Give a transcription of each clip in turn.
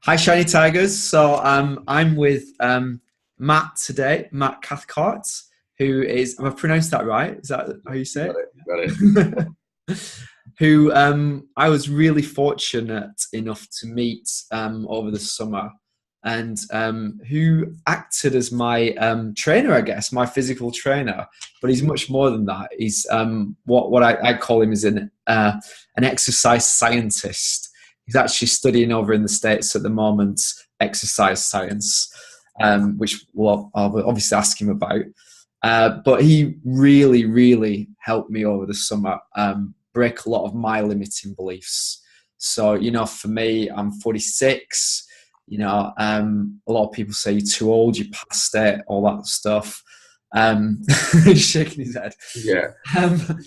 Hi, Shiny Tigers. So I'm with Matt today, Matt Cathcart, who is, have I pronounced that right? Is that how you say Got it. Got it. it? Who I was really fortunate enough to meet over the summer, and who acted as my trainer, I guess, my physical trainer. But he's much more than that. He's what I call him is an exercise scientist. He's actually studying over in the States at the moment, exercise science, which I'll obviously ask him about. But he really, really helped me over the summer break a lot of my limiting beliefs. So, for me, I'm 46. A lot of people say you're too old, you're past it, all that stuff. He's shaking his head. Yeah. Um,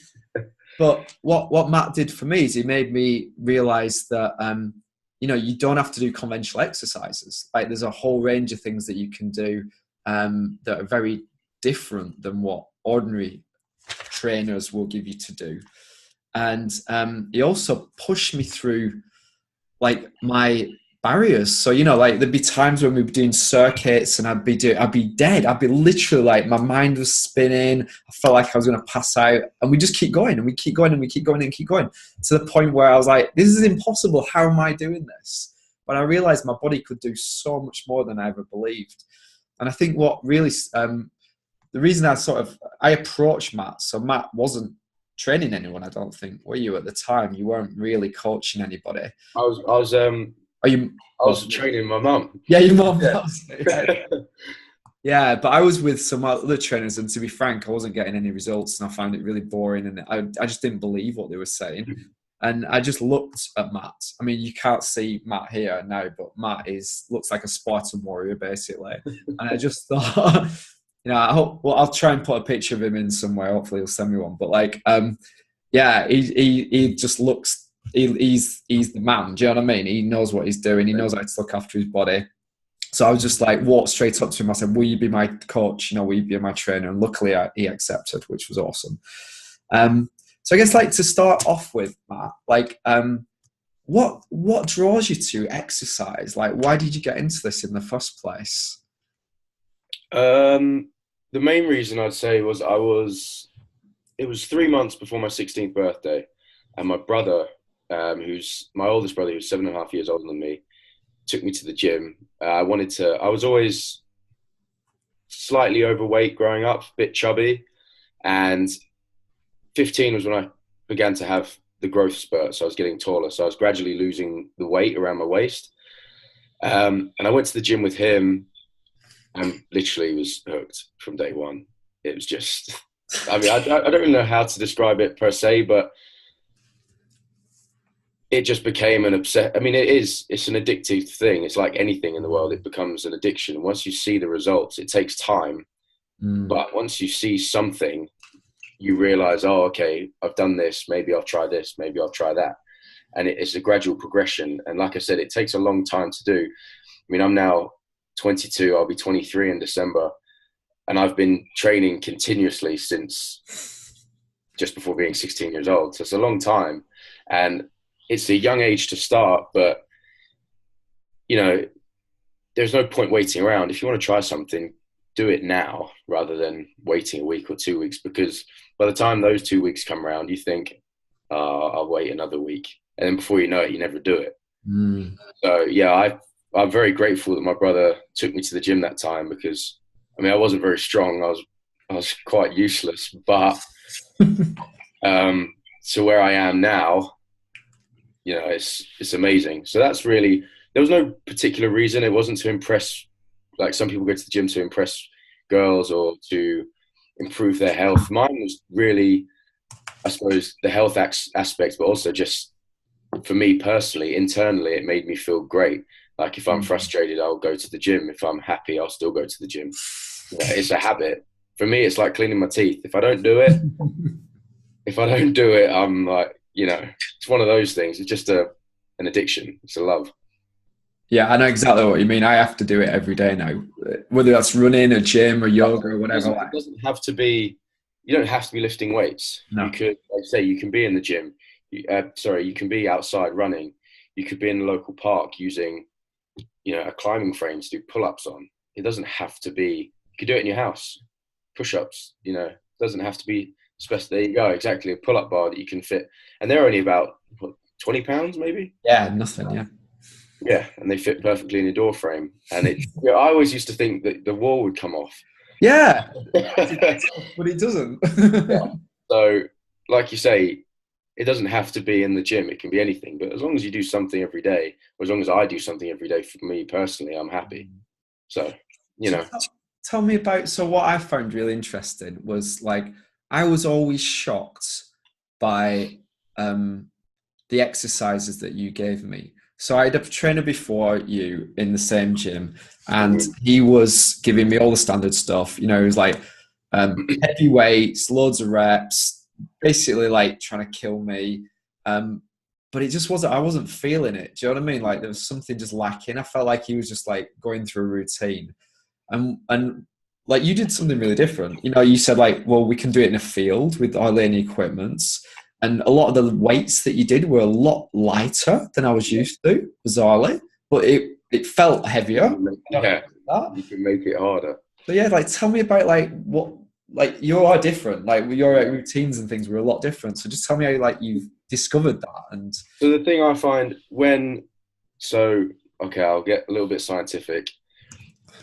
but what Matt did for me is he made me realize that you don't have to do conventional exercises. Like there's a whole range of things that you can do that are very different than what ordinary trainers will give you to do. And he also pushed me through like my barriers. So like there'd be times when we'd be doing circuits and I'd be dead. I'd be literally like my mind was spinning. I felt like I was going to pass out, and we just keep going and we keep going and we keep going and keep going to the point where I was like, this is impossible. How am I doing this? But I realized my body could do so much more than I ever believed. And I think what really the reason I approached Matt. So Matt wasn't training anyone, I don't think, were you at the time? You weren't really coaching anybody. I was training my mum. Yeah, your mum. Yeah. Yeah, but I was with some other trainers, and to be frank, I wasn't getting any results, and I found it really boring, and I just didn't believe what they were saying. And I just looked at Matt. I mean, you can't see Matt here now, but Matt looks like a Spartan Warrior, basically. And I just thought, I'll try and put a picture of him in somewhere. Hopefully he'll send me one. But he just looks, he's the man. Do you know what I mean? He knows what he's doing. He knows how to look after his body. So I was just like, walked straight up to him. I said, will you be my coach? Will you be my trainer? And luckily he accepted, which was awesome. So I guess to start off with, Matt, what draws you to exercise? Why did you get into this in the first place? The main reason I'd say was it was 3 months before my 16th birthday, and my brother, who's my oldest brother, who's 7.5 years older than me, took me to the gym. I was always slightly overweight growing up, a bit chubby, and 15 was when I began to have the growth spurt. So I was getting taller. So I was gradually losing the weight around my waist. And I went to the gym with him and literally was hooked from day one. It was just, I don't really know how to describe it per se, but it just became an obsession. I mean, it's an addictive thing. It's like anything in the world. It becomes an addiction. Once you see the results, it takes time. But once you see something, you realize, oh, okay, I've done this. Maybe I'll try this. Maybe I'll try that. And it's a gradual progression. And like I said, it takes a long time to do. I mean, I'm now 22. I'll be 23 in December. And I've been training continuously since just before being 16 years old. So it's a long time. And it's a young age to start, but, there's no point waiting around. If you want to try something, do it now rather than waiting a week or 2 weeks, because by the time those 2 weeks come around, you think, I'll wait another week. And then before you know it, you never do it. So, yeah, I'm very grateful that my brother took me to the gym that time, because, I wasn't very strong. I was quite useless, but to where I am now, it's amazing. So that's really, there was no particular reason. It wasn't to impress, like some people go to the gym to impress girls or to improve their health. Mine was really, I suppose, the health aspect, but also just for me personally, internally, it made me feel great. Like if I'm frustrated, I'll go to the gym. If I'm happy, I'll still go to the gym. It's a habit. For me, it's like cleaning my teeth. If I don't do it, I'm like, it's one of those things. It's just an addiction. It's a love. Yeah, I know exactly what you mean. I have to do it every day now, whether that's running, a gym, or yoga, or whatever. It doesn't have to be. You don't have to be lifting weights. No. You could, like say, you can be in the gym. You can be outside running. You could be in the local park using a climbing frame to do pull-ups on. It doesn't have to be, you could do it in your house. Push-ups, it doesn't have to be special. There you go, exactly, a pull-up bar that you can fit. And they're only about, what, 20 pounds maybe? Yeah, nothing, yeah. Yeah, and they fit perfectly in a door frame. And I always used to think that the wall would come off. Yeah, but it doesn't. Yeah. So, like you say, it doesn't have to be in the gym. It can be anything. But as long as you do something every day, or as long as I do something every day, for me personally, I'm happy. So, Tell me about, so what I found really interesting was, like, I was always shocked by the exercises that you gave me. So I had a trainer before you in the same gym, and he was giving me all the standard stuff. It was like heavy weights, loads of reps, basically like trying to kill me. But it just wasn't, I wasn't feeling it. Do you know what I mean? Like, there was something just lacking. I felt like he was just like going through a routine. And like, you did something really different. You said, like, well, we can do it in a field with our learning equipments. And a lot of the weights that you did were a lot lighter than I was used to, bizarrely. But it felt heavier. Yeah, you can make it harder. But yeah, like, tell me about, like, what, like, you are different. Like, your routines and things were a lot different. So just tell me how, like, you've discovered that. And so the thing I find okay, I'll get a little bit scientific.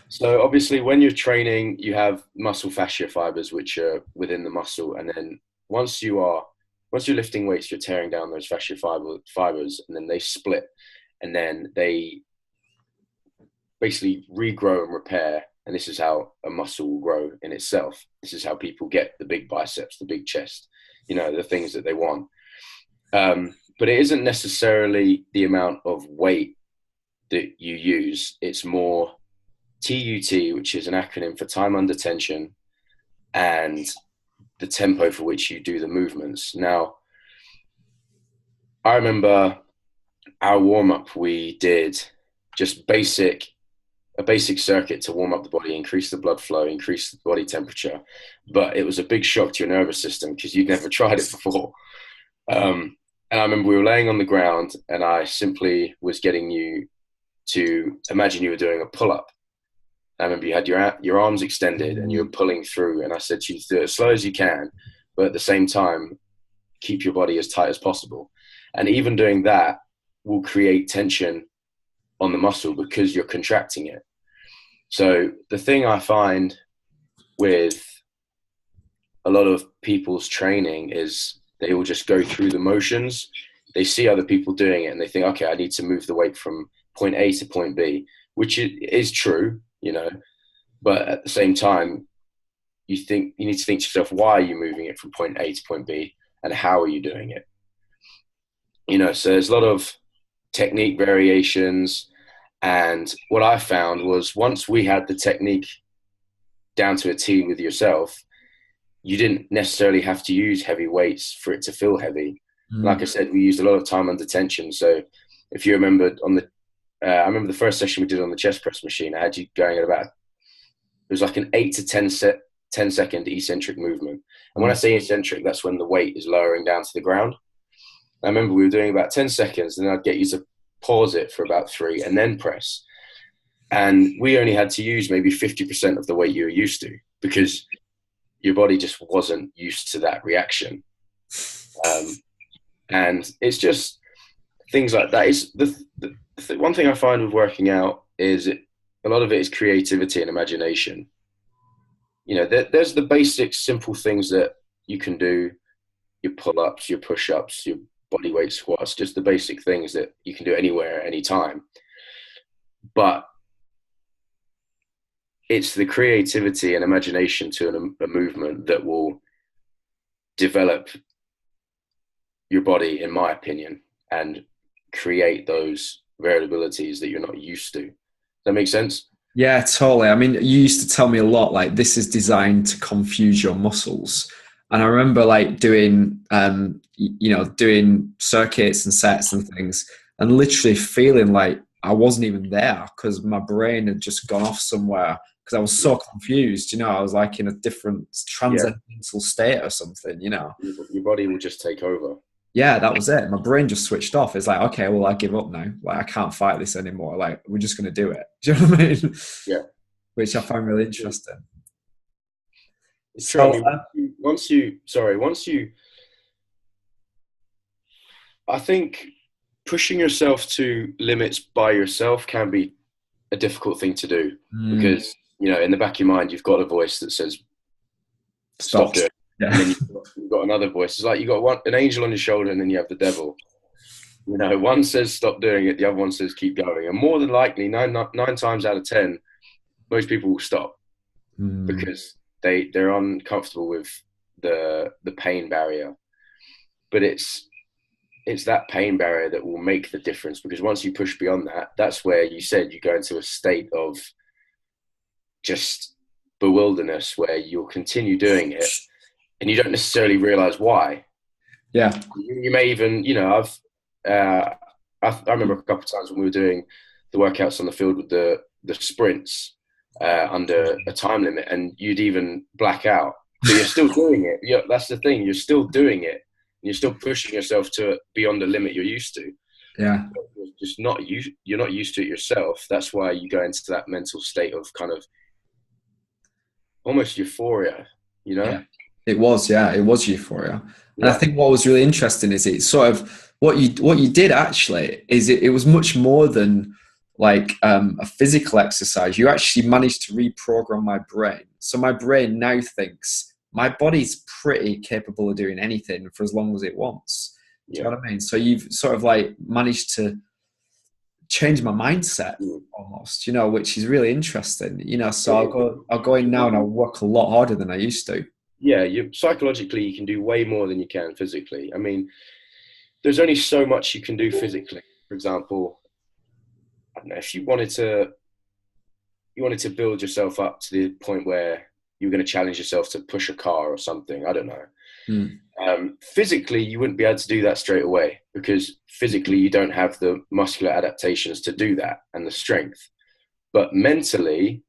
So obviously, when you're training, you have muscle fascia fibers, which are within the muscle, and then once you're lifting weights, you're tearing down those fascia fibers, and then they split, and then they basically regrow and repair. And this is how a muscle will grow in itself. This is how people get the big biceps, the big chest, the things that they want. But it isn't necessarily the amount of weight that you use. It's more TUT, which is an acronym for time under tension, and the tempo for which you do the movements. Now, I remember our warm-up, we did just a basic circuit to warm up the body, increase the blood flow, increase the body temperature. But it was a big shock to your nervous system because you'd never tried it before. And I remember we were laying on the ground, and I simply was getting you to imagine you were doing a pull-up. I remember you had your arms extended and you were pulling through, and I said to you, do it as slow as you can, but at the same time, keep your body as tight as possible. And even doing that will create tension on the muscle because you're contracting it. So the thing I find with a lot of people's training is they will just go through the motions. They see other people doing it and they think, okay, I need to move the weight from point A to point B, which is true, but at the same time, you need to think to yourself, why are you moving it from point A to point B, and how are you doing it? So there's a lot of technique variations. And what I found was, once we had the technique down to a T with yourself, you didn't necessarily have to use heavy weights for it to feel heavy. Like I said, we used a lot of time under tension. So if you remember I remember the first session we did on the chest press machine, I had you going at about, it was like an 8 to 10 second eccentric movement. And when I say eccentric, that's when the weight is lowering down to the ground. I remember we were doing about 10 seconds, and then I'd get you to pause it for about 3 and then press. And we only had to use maybe 50% of the weight you were used to, because your body just wasn't used to that reaction. And it's just things like that. It's the one thing I find with working out is a lot of it is creativity and imagination. There's the basic simple things that you can do, your pull-ups, your push-ups, your body weight squats, just the basic things that you can do anywhere, anytime. But it's the creativity and imagination to a movement that will develop your body, in my opinion, and create those variabilities that you're not used to. Does that make sense? yeah, totally. I mean, you used to tell me a lot, like, this is designed to confuse your muscles. And I remember, like, doing circuits and sets and things, and literally feeling like I wasn't even there because my brain had just gone off somewhere because I was so confused. I was like in a different transcendental state or something. Your body will just take over. yeah, that was it. My brain just switched off. It's like, okay, well, I give up now. Like, I can't fight this anymore. Like, we're just going to do it. Do you know what I mean? Yeah. Which I find really interesting. It's true. I So, mean, once you, I think pushing yourself to limits by yourself can be a difficult thing to do because, in the back of your mind, you've got a voice that says, stop doing it. Yeah. And then you've got another voice. It's like you've got an angel on your shoulder and then you have the devil. One says stop doing it, the other one says keep going. And more than likely, nine times out of 10, most people will stop because they're uncomfortable with the pain barrier. But it's that pain barrier that will make the difference, because once you push beyond that, that's where you said you go into a state of just bewilderness where you'll continue doing it and you don't necessarily realize why. Yeah. You may even, I remember a couple of times when we were doing the workouts on the field with the sprints under a time limit, and you'd even black out, but you're still doing it. That's the thing. You're still doing it. You're still pushing yourself to beyond the limit you're used to. Yeah. You're not used to it yourself. That's why you go into that mental state of kind of almost euphoria, Yeah. It was euphoria. And I Yeah. think what was really interesting is it sort of what you did actually is it was much more than like a physical exercise. You actually managed to reprogram my brain. So my brain now thinks my body's pretty capable of doing anything for as long as it wants. Do you know what I mean? So you've sort of like managed to change my mindset almost, which is really interesting. So I'll go in now and I'll work a lot harder than I used to. Yeah, psychologically you can do way more than you can physically. I mean, there's only so much you can do physically. For example, I don't know, if you wanted to build yourself up to the point where you're going to challenge yourself to push a car or something, I don't know. Physically, you wouldn't be able to do that straight away because physically you don't have the muscular adaptations to do that and the strength. But mentally,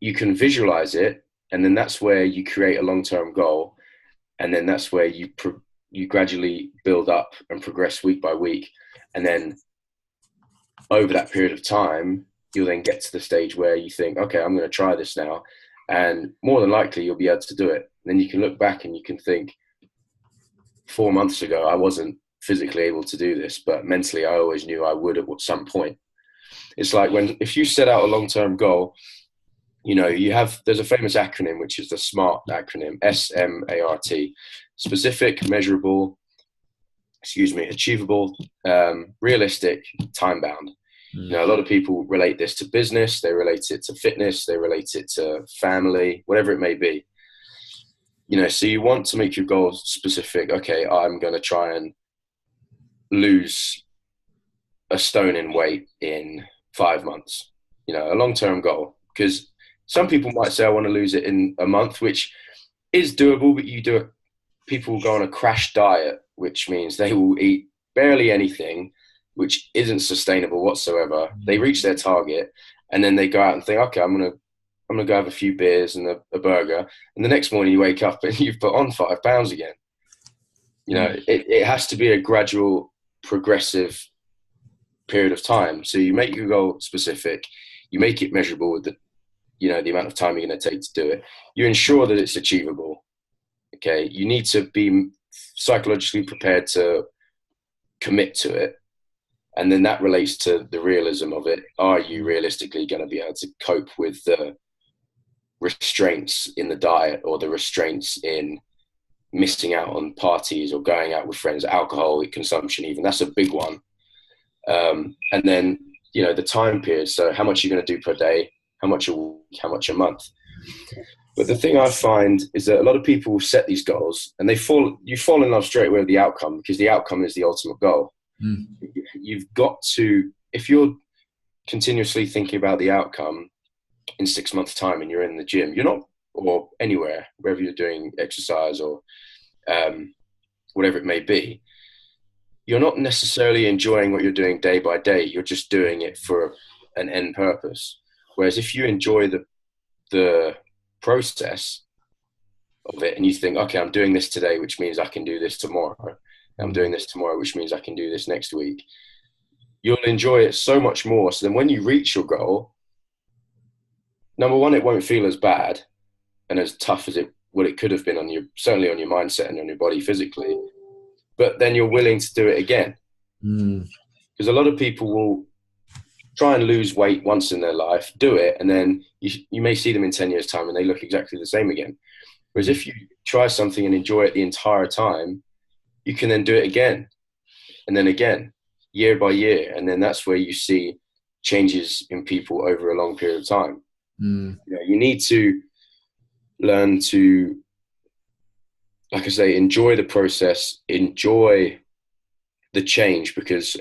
you can visualize it, and then that's where you create a long-term goal, and then that's where you gradually build up and progress week by week, and then over that period of time, you'll then get to the stage where you think, okay, I'm going to try this now. And more than likely, you'll be able to do it. And then you can look back and you can think, 4 months ago, I wasn't physically able to do this, but mentally, I always knew I would at some point. It's like if you set out a long-term goal, there's a famous acronym, which is the SMART acronym, SMART, specific, measurable, achievable, realistic, time-bound. A lot of people relate this to business, they relate it to fitness, they relate it to family, whatever it may be. So you want to make your goals specific. Okay, I'm going to try and lose a stone in weight in 5 months, a long-term goal. Because some people might say, I want to lose it in a month, which is doable, but people will go on a crash diet, which means they will eat barely anything, which isn't sustainable whatsoever. They reach their target and then they go out and think, okay, I'm going to go have a few beers and a burger. And the next morning you wake up and you've put on 5 pounds again. It has to be a gradual, progressive period of time. So you make your goal specific, you make it measurable with the amount of time you're going to take to do it. You ensure that it's achievable. Okay. You need to be psychologically prepared to commit to it. And then that relates to the realism of it. Are you realistically going to be able to cope with the restraints in the diet or the restraints in missing out on parties or going out with friends, alcohol consumption even? That's a big one. And then, the time period. So how much you're going to do per day, how much a week, how much a month. But the thing I find is that a lot of people set these goals and you fall in love straight away with the outcome, because the outcome is the ultimate goal. You've got to, if you're continuously thinking about the outcome in 6 months' time and you're in the gym, or anywhere, wherever you're doing exercise or whatever it may be, you're not necessarily enjoying what you're doing day by day. You're just doing it for an end purpose. Whereas if you enjoy the process, of it, and you think, okay, I'm doing this today, which means I can do this tomorrow. I'm doing this tomorrow, which means I can do this next week. You'll enjoy it so much more. So then when you reach your goal, number one, it won't feel as bad and as tough as what it could have been certainly on your mindset and on your body physically. But then you're willing to do it again. Because a lot of people will try and lose weight once in their life, do it, and then you may see them in 10 years' time and they look exactly the same again. Whereas if you try something and enjoy it the entire time, you can then do it again and then again, year by year. And then that's where you see changes in people over a long period of time. You need to learn to, like I say, enjoy the process, enjoy the change, because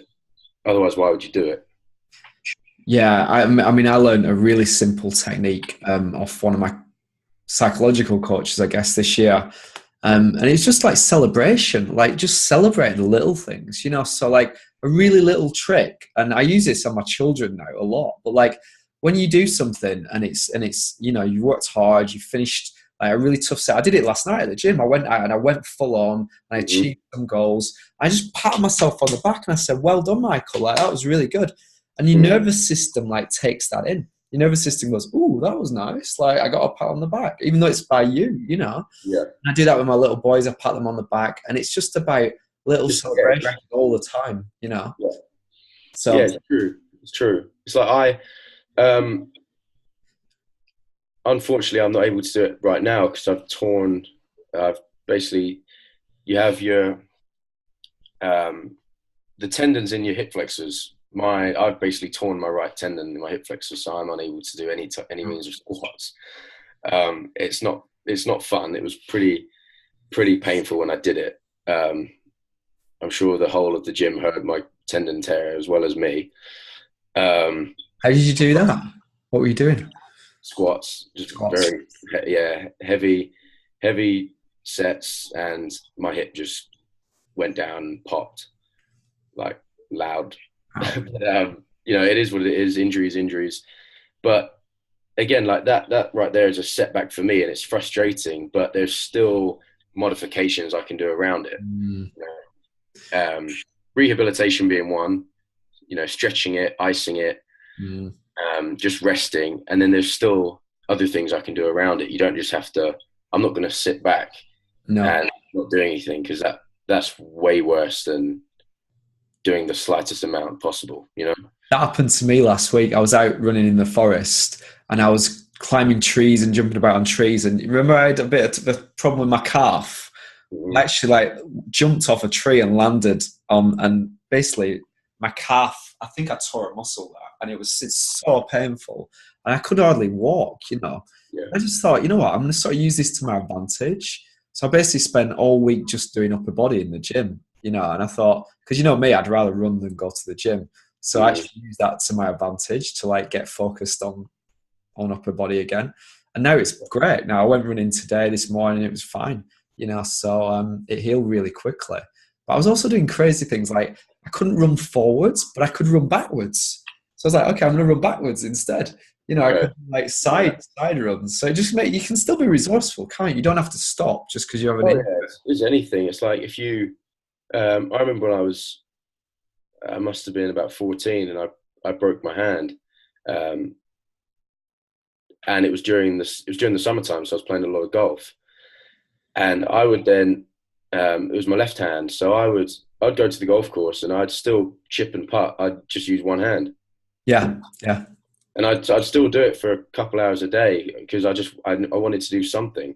otherwise, why would you do it? Yeah, I mean, I learned a really simple technique off one of my psychological coaches, I guess, this year. And it's just like celebration, like just celebrate the little things, so like a really little trick. And I use this on my children now a lot, but like when you do something and it's you worked hard, you finished like a really tough set. I did it last night at the gym. I went out and I went full on and I achieved some goals. I just patted myself on the back and I said, well done, Michael. Like that was really good. And your nervous system like takes that in. Your nervous system goes, ooh, that was nice. Like I got a pat on the back, even though it's by you, Yeah. And I do that with my little boys. I pat them on the back, and it's just about little celebrations all the time, Yeah. So yeah, it's true. It's like unfortunately, I'm not able to do it right now because I've basically, you have your, the tendons in your hip flexors. I've basically torn my right tendon in my hip flexors, so I'm unable to do any means of squats. It's not fun. It was pretty painful when I did it. I'm sure the whole of the gym heard my tendon tear as well as me. How did you do that? What were you doing? Squats, just very heavy sets, and my hip just went down and popped like loud. But, it is what it is. Injuries. But again, like that right there is a setback for me, and it's frustrating. But there's still modifications I can do around it. Rehabilitation being one. Stretching it, icing it. Just resting, and then there's still other things I can do around it. You don't just have to. I'm not going to sit back and not do anything, because that's way worse than doing the slightest amount possible. That happened to me last week. I was out running in the forest and I was climbing trees and jumping about on trees. And remember, I had a bit of a problem with my calf. I actually like jumped off a tree and landed on, and basically my calf, I think I tore a muscle there, and it's so painful, and I could hardly walk. I just thought, you know what, I'm going to sort of use this to my advantage. So I basically spent all week just doing upper body in the gym, and I thought, because me, I'd rather run than go to the gym. So I actually used that to my advantage to like get focused on upper body again. And now it's great. Now I went running this morning, it was fine, so it healed really quickly. But I was also doing crazy things, like I couldn't run forwards, but I could run backwards. So I was like, okay, I'm going to run backwards instead. I could like side runs. So you can still be resourceful, can't you? You don't have to stop just because you have an injury. It's anything. It's like if you, I remember when I must have been about 14, and I broke my hand, and it was during the summertime, so I was playing a lot of golf, and I would then, it was my left hand, so I'd go to the golf course and I'd still chip and putt. I'd just use one hand. Yeah. And I'd still do it for a couple hours a day because I wanted to do something.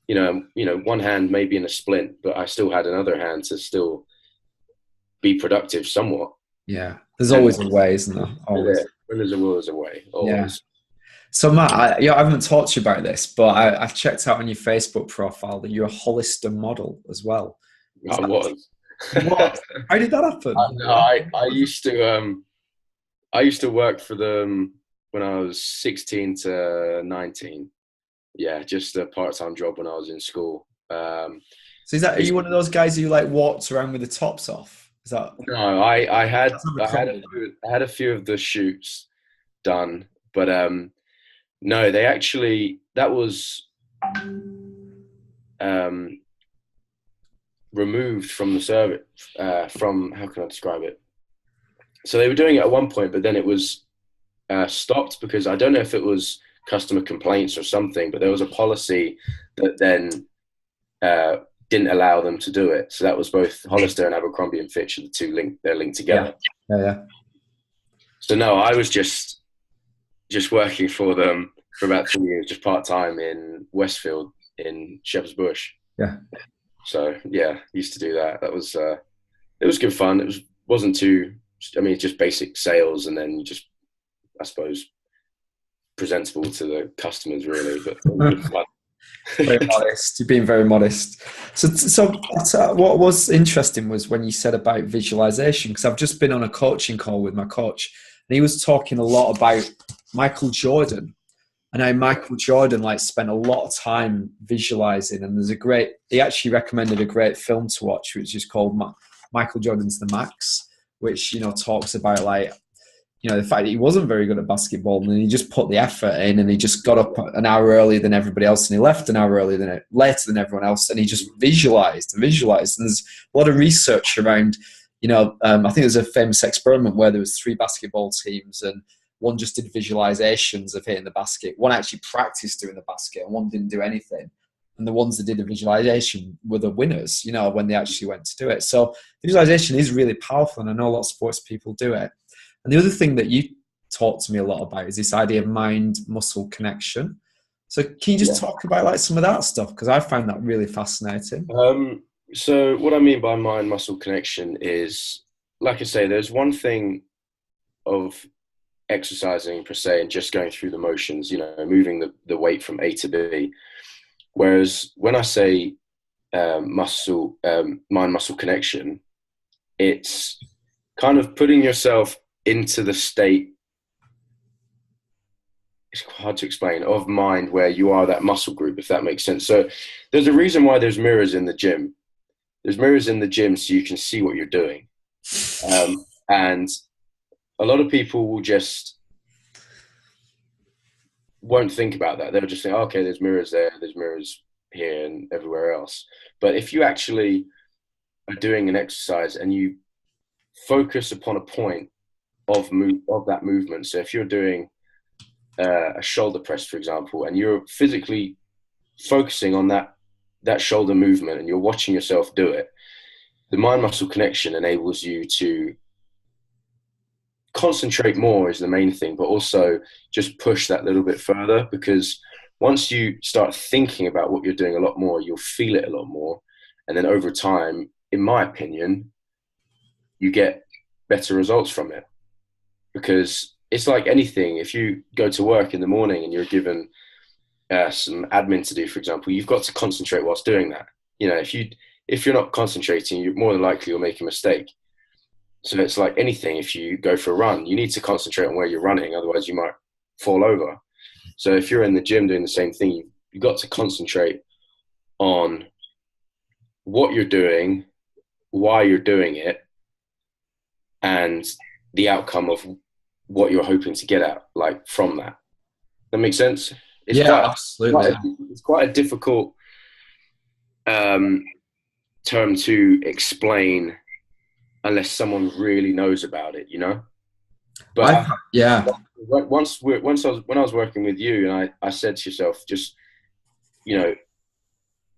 One hand maybe in a splint, but I still had another hand to still be productive somewhat. Yeah, there's always a way, isn't there? Always. When there's a will, there's a way. Always. Yeah. So Matt, I haven't talked to you about this, but I've checked out on your Facebook profile that you're a Hollister model as well. I was. What? How did that happen? I used to work for them when I was 16 to 19. Yeah, just a part-time job when I was in school. So are you one of those guys who like walks around with the tops off? Is that? No, I had a few of the shoots done, but no, that was removed from the service, from, how can I describe it? So they were doing it at one point, but then it was stopped because I don't know if it was customer complaints or something, but there was a policy that then didn't allow them to do it. So that was both Hollister and Abercrombie and Fitch, the two they're linked together. Yeah. So no, I was just working for them for about 2 years, just part-time in Westfield in Shepherd's Bush. Yeah. So yeah, used to do that. That was it was good fun. Wasn't too, I mean, just basic sales, and then just, I suppose, presentable to the customers really, but it was good fun. Very modest. You're being very modest. So what was interesting was when you said about visualization, because I've just been on a coaching call with my coach, and he was talking a lot about Michael Jordan, and how Michael Jordan spent a lot of time visualizing. And he actually recommended a great film to watch, which is called Michael Jordan's The Max, which talks about the fact that he wasn't very good at basketball, and he just put the effort in, and he just got up an hour earlier than everybody else, and he left an hour later than everyone else, and he just visualized. And there's a lot of research around, I think there's a famous experiment where there was 3 basketball teams, and one just did visualizations of hitting the basket. One actually practiced doing the basket, and one didn't do anything. And the ones that did the visualization were the winners, when they actually went to do it. So visualization is really powerful, and I know a lot of sports people do it. And the other thing that you talked to me a lot about is this idea of mind-muscle connection. So can you just talk about some of that stuff? Because I find that really fascinating. So what I mean by mind-muscle connection is, like I say, there's one thing of exercising per se and just going through the motions, moving the weight from A to B. Whereas when I say mind-muscle connection, it's kind of putting yourself into the state, it's hard to explain, of mind where you are that muscle group, if that makes sense. So there's a reason why there's mirrors in the gym. There's mirrors in the gym so you can see what you're doing. And a lot of people will just won't think about that. They'll just think, oh, okay, there's mirrors there, there's mirrors here and everywhere else. But if you actually are doing an exercise and you focus upon a point of that movement. So if you're doing a shoulder press, for example, and you're physically focusing on that shoulder movement and you're watching yourself do it, the mind-muscle connection enables you to concentrate more is the main thing, but also just push that little bit further, because once you start thinking about what you're doing a lot more, you'll feel it a lot more. And then over time, in my opinion, you get better results from it. Because it's like anything. If you go to work in the morning and you're given some admin to do, for example, you've got to concentrate whilst doing that. If you're not concentrating, you're more than likely you'll make a mistake. So it's like anything. If you go for a run, you need to concentrate on where you're running, otherwise you might fall over. So if you're in the gym doing the same thing, you've got to concentrate on what you're doing, why you're doing it, and the outcome of what you're hoping to get at, from that. That makes sense? Absolutely. It's quite a difficult term to explain unless someone really knows about it, But when I was working with you, and I said to yourself, just,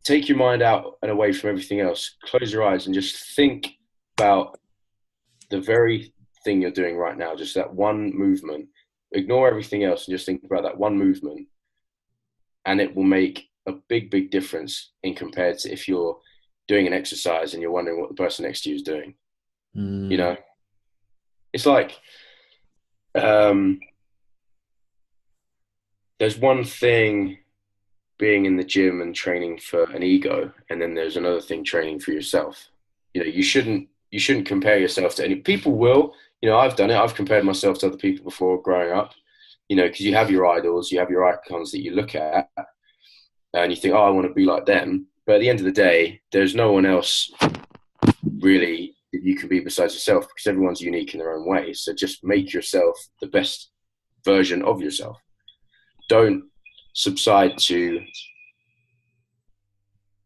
take your mind out and away from everything else, close your eyes and just think about the very thing you're doing right now, just that one movement. Ignore everything else and just think about that one movement, and it will make a big difference in compared to if you're doing an exercise and you're wondering what the person next to you is doing. It's like there's one thing being in the gym and training for an ego, and then there's another thing training for yourself. You shouldn't compare yourself to any people. Will, I've done it. I've compared myself to other people before growing up, because you have your idols, you have your icons that you look at and you think, oh, I want to be like them. But at the end of the day, there's no one else really that you can be besides yourself, because everyone's unique in their own way. So just make yourself the best version of yourself. Don't subside to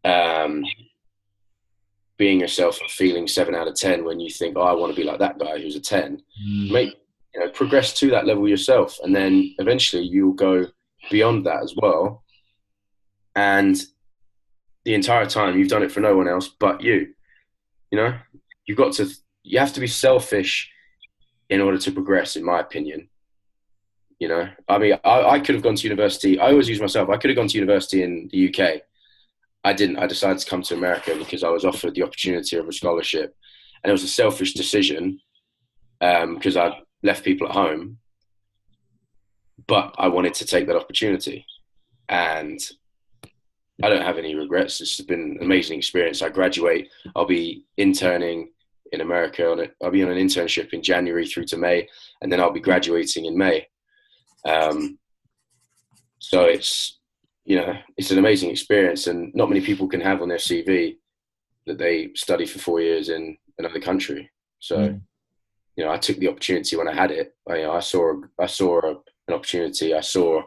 um, being yourself and feeling 7 out of 10 when you think, oh, I want to be like that guy who's a 10. Progress to that level yourself, and then eventually you'll go beyond that as well. And the entire time you've done it for no one else but you. You know, you have to be selfish in order to progress, in my opinion. You know, I mean, I could have gone to university. I always use myself. I could have gone to university in the UK. I didn't. I decided to come to America because I was offered the opportunity of a scholarship, and it was a selfish decision because I left people at home, but I wanted to take that opportunity, and I don't have any regrets. It's been an amazing experience. I graduate. I'll be interning in America. I'll be on an internship in January through to May, and then I'll be graduating in May. So it's an amazing experience, and not many people can have on their CV that they study for 4 years in another country. So, I took the opportunity when I had it. I saw an opportunity. I saw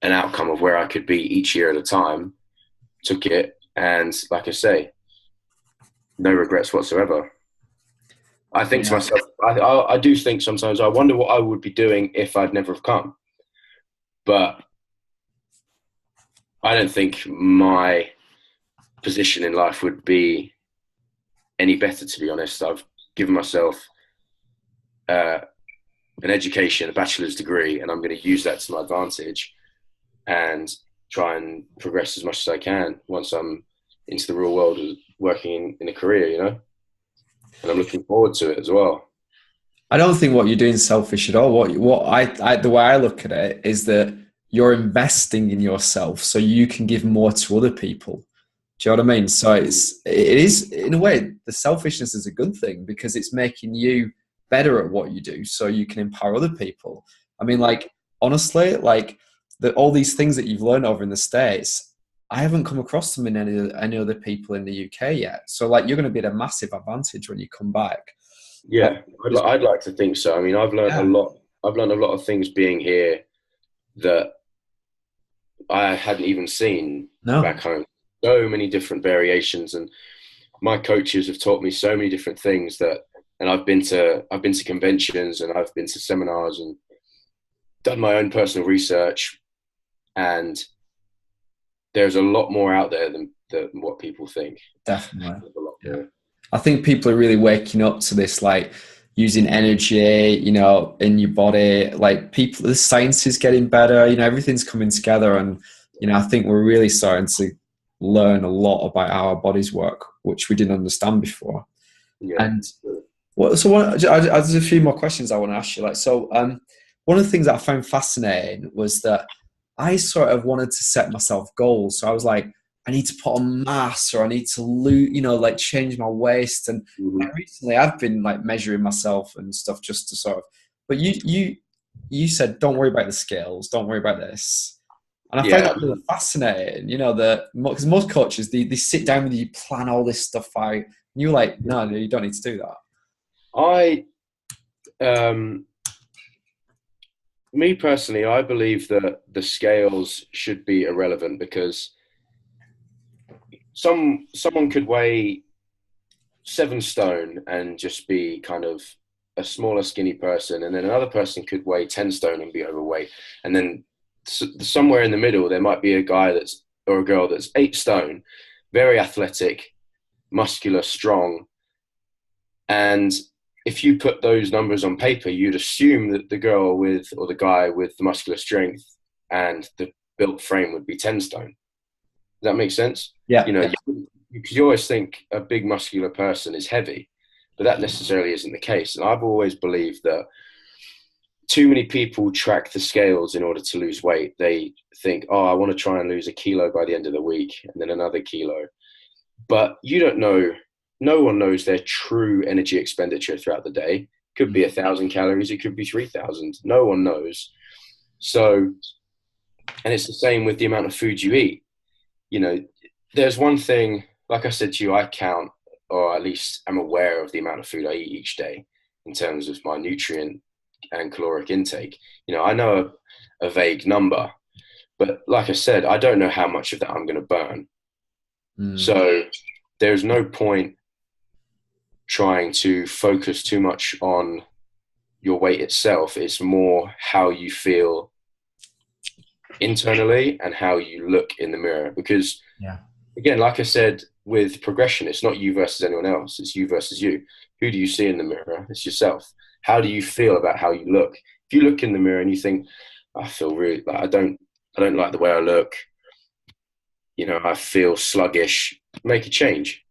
an outcome of where I could be each year at a time, took it. And like I say, no regrets whatsoever. I think to myself, I do think sometimes I wonder what I would be doing if I'd never have come. But I don't think my position in life would be any better, to be honest. I've given myself an education, a bachelor's degree, and I'm going to use that to my advantage and try and progress as much as I can once I'm into the real world working in a career, and I'm looking forward to it as well. I don't think what you're doing is selfish at all. The way I look at it is that you're investing in yourself so you can give more to other people. Do you know what I mean? So it is in a way, the selfishness is a good thing because it's making you better at what you do so you can empower other people. I mean, like, honestly, like all these things that you've learned over in the States, I haven't come across them in any other people in the UK yet. So like, you're going to be at a massive advantage when you come back. Yeah, I'd like to think so. I mean, I've learned a lot. I've learned a lot of things being here that I hadn't even seen back home. So many different variations, and my coaches have taught me so many different things and I've been to conventions and I've been to seminars and done my own personal research, and there's a lot more out there than what people think. Definitely. I think people are really waking up to this, like using energy, in your body. Like the science is getting better, everything's coming together. And, I think we're really starting to learn a lot about how our bodies work, which we didn't understand before. Yeah. And there's a few more questions I want to ask you. One of the things that I found fascinating was that I sort of wanted to set myself goals. So I was like, I need to put on mass, or I need to lose, change my waist. And recently I've been like measuring myself and stuff just to sort of, but you said, don't worry about the scales. Don't worry about this. And I find that really fascinating, because most coaches, they sit down with you, plan all this stuff out. And you're like, no, you don't need to do that. Me personally, I believe that the scales should be irrelevant because someone could weigh 7 stone and just be kind of a smaller, skinny person, and then another person could weigh 10 stone and be overweight, and then somewhere in the middle there might be a guy or a girl that's 8 stone, very athletic, muscular, strong, and if you put those numbers on paper, you'd assume that the girl or the guy with the muscular strength and the built frame would be 10 stone. Does that make sense? Yeah. You always think a big muscular person is heavy, but that necessarily isn't the case. And I've always believed that too many people track the scales in order to lose weight. They think, oh, I want to try and lose a kilo by the end of the week and then another kilo. But you don't know. No one knows their true energy expenditure throughout the day. Could be 1,000 calories. It could be 3,000. No one knows. So, and it's the same with the amount of food you eat. There's one thing, like I said to you, I count, or at least I'm aware of the amount of food I eat each day in terms of my nutrient and caloric intake. I know a vague number, but like I said, I don't know how much of that I'm going to burn. So there's no point trying to focus too much on your weight itself. It's more how you feel internally and how you look in the mirror. Because again, like I said, with progression, it's not you versus anyone else. It's you versus you. Who do you see in the mirror? It's yourself. How do you feel about how you look? If you look in the mirror and you think, I feel really like I don't like the way I look, you know, I feel sluggish, make a change.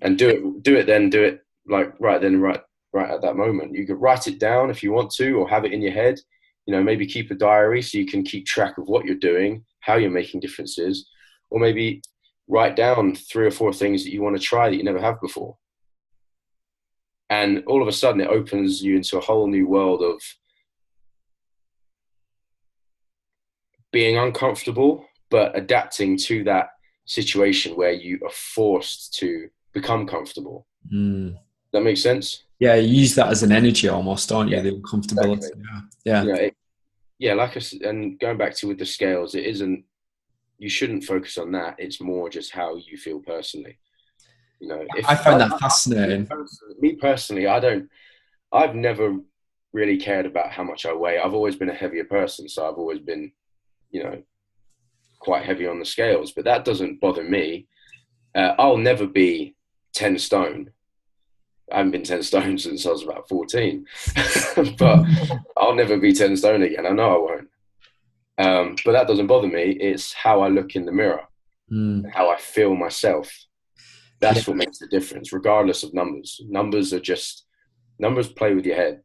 And do it like right at that moment. You could write it down if you want to, or have it in your head. You know, maybe keep a diary so you can keep track of what you're doing, how you're making differences, or maybe write down 3 or 4 things that you want to try that you never have before. And all of a sudden it opens you into a whole new world of being uncomfortable, but adapting to that situation where you are forced to become comfortable. That makes sense? Yeah, you use that as an energy almost, don't you? The uncomfortability. Exactly. Yeah. You know, like I said, and going back to with the scales, it isn't, you shouldn't focus on that. It's more just how you feel personally. You know, I find that fascinating. Me personally, I've never really cared about how much I weigh. I've always been a heavier person, so I've always been, you know, quite heavy on the scales, but that doesn't bother me. I'll never be 10 stone. I haven't been 10 stone since I was about 14, but I'll never be 10 stone again. I know I won't. But that doesn't bother me. It's how I look in the mirror, how I feel myself. That's what makes the difference, regardless of numbers. Numbers play with your head,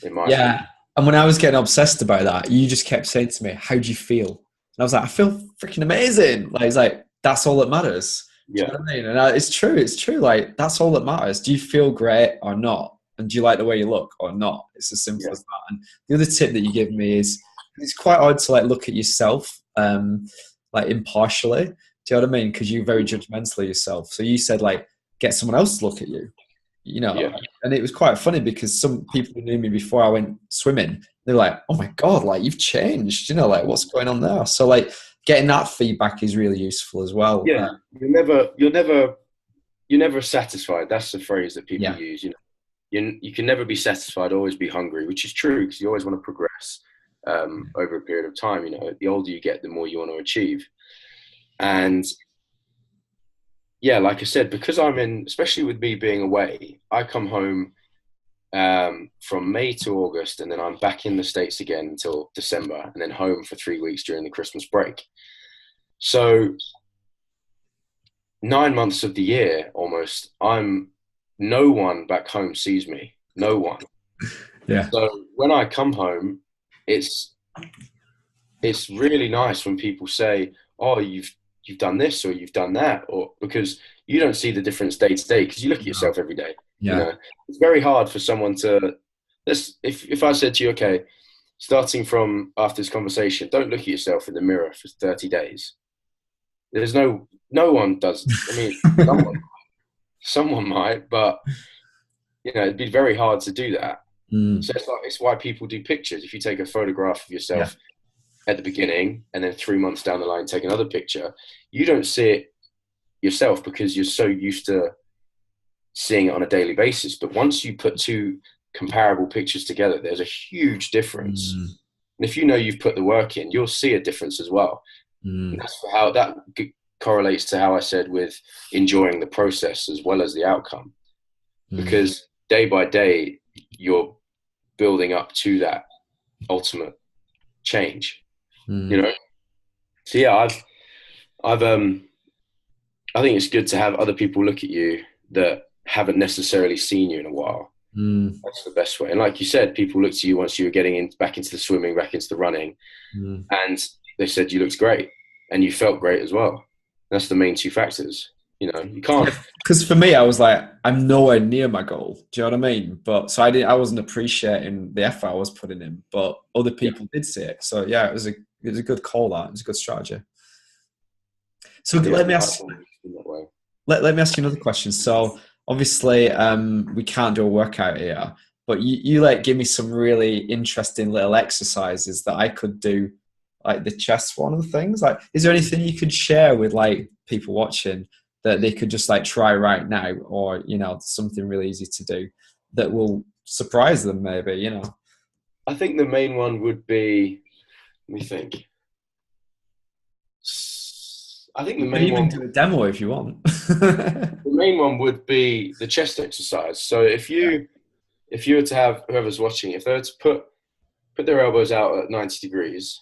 in my opinion. And when I was getting obsessed about that, you just kept saying to me, how do you feel? And I was like, I feel freaking amazing. Like, it's like, that's all that matters. Do you know what I mean? And it's true. Like, that's all that matters. Do you feel great or not? And do you like the way you look or not? It's as simple as that. And the other tip that you give me is, it's quite hard to like look at yourself like impartially. Do you know what I mean? Because you're very judgmental of yourself. So you said like, get someone else to look at you, you know? And it was quite funny because some people who knew me before I went swimming, they're like, oh my God, like you've changed, you know, like what's going on there? So like getting that feedback is really useful as well. Yeah. You're never satisfied. That's the phrase that people use. You know, you can never be satisfied, always be hungry, which is true because you always want to progress over a period of time. You know, the older you get, the more you want to achieve. And yeah, like I said, because especially with me being away, I come home from May to August, and then I'm back in the States again until December, and then home for 3 weeks during the Christmas break. So 9 months of the year, almost, no one back home sees me. No one. So when I come home, it's really nice when people say, oh, you've done this or you've done that, or because you don't see the difference day to day because you look at yourself every day. You know, it's very hard for someone to, if I said to you, okay, starting from after this conversation, don't look at yourself in the mirror for 30 days. There's no one does. I mean, someone might, but you know, it'd be very hard to do that. So it's why people do pictures. If you take a photograph of yourself at the beginning and then 3 months down the line take another picture, you don't see it yourself because you're so used to seeing it on a daily basis. But once you put 2 comparable pictures together, there's a huge difference. And if you know you've put the work in, you'll see a difference as well. And that's how that correlates to how I said with enjoying the process as well as the outcome, because day by day you're building up to that ultimate change. You know, so yeah, I think it's good to have other people look at you that haven't necessarily seen you in a while. That's the best way. And like you said, people looked at you once you were getting back into the swimming, back into the running, and they said you looked great and you felt great as well. That's the main 2 factors. You know, you can't. Because for me, I was like, I'm nowhere near my goal. Do you know what I mean? But so I wasn't appreciating the effort I was putting in, but other people did see it. So yeah, it was a good call. That it was a good strategy. So let me ask you another question. So obviously, we can't do a workout here, but you like give me some really interesting little exercises that I could do, like the chest one of the things. Like, is there anything you could share with like people watching that they could just like try right now, or, you know, something really easy to do that will surprise them maybe, you know? I think the main one would be, let me think. I think the You can main even one, do a demo if you want. the main one would be the chest exercise. So if you were to have whoever's watching, if they were to put their elbows out at 90 degrees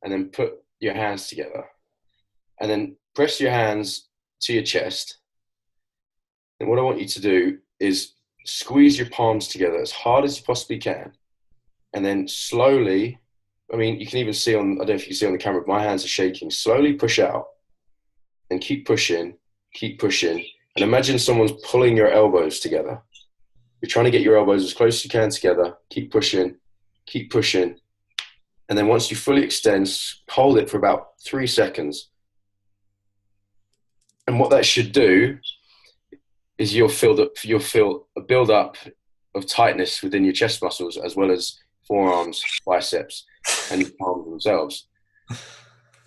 and then put your hands together and then press your hands to your chest, and what I want you to do is squeeze your palms together as hard as you possibly can, and then slowly, I mean, you can even see on, I don't know if you can see on the camera, but my hands are shaking. Slowly push out and keep pushing, and imagine someone's pulling your elbows together. You're trying to get your elbows as close as you can together. Keep pushing, and then once you fully extend, hold it for about 3 seconds. And what that should do is you'll feel a build up of tightness within your chest muscles, as well as forearms, biceps, and your palms themselves.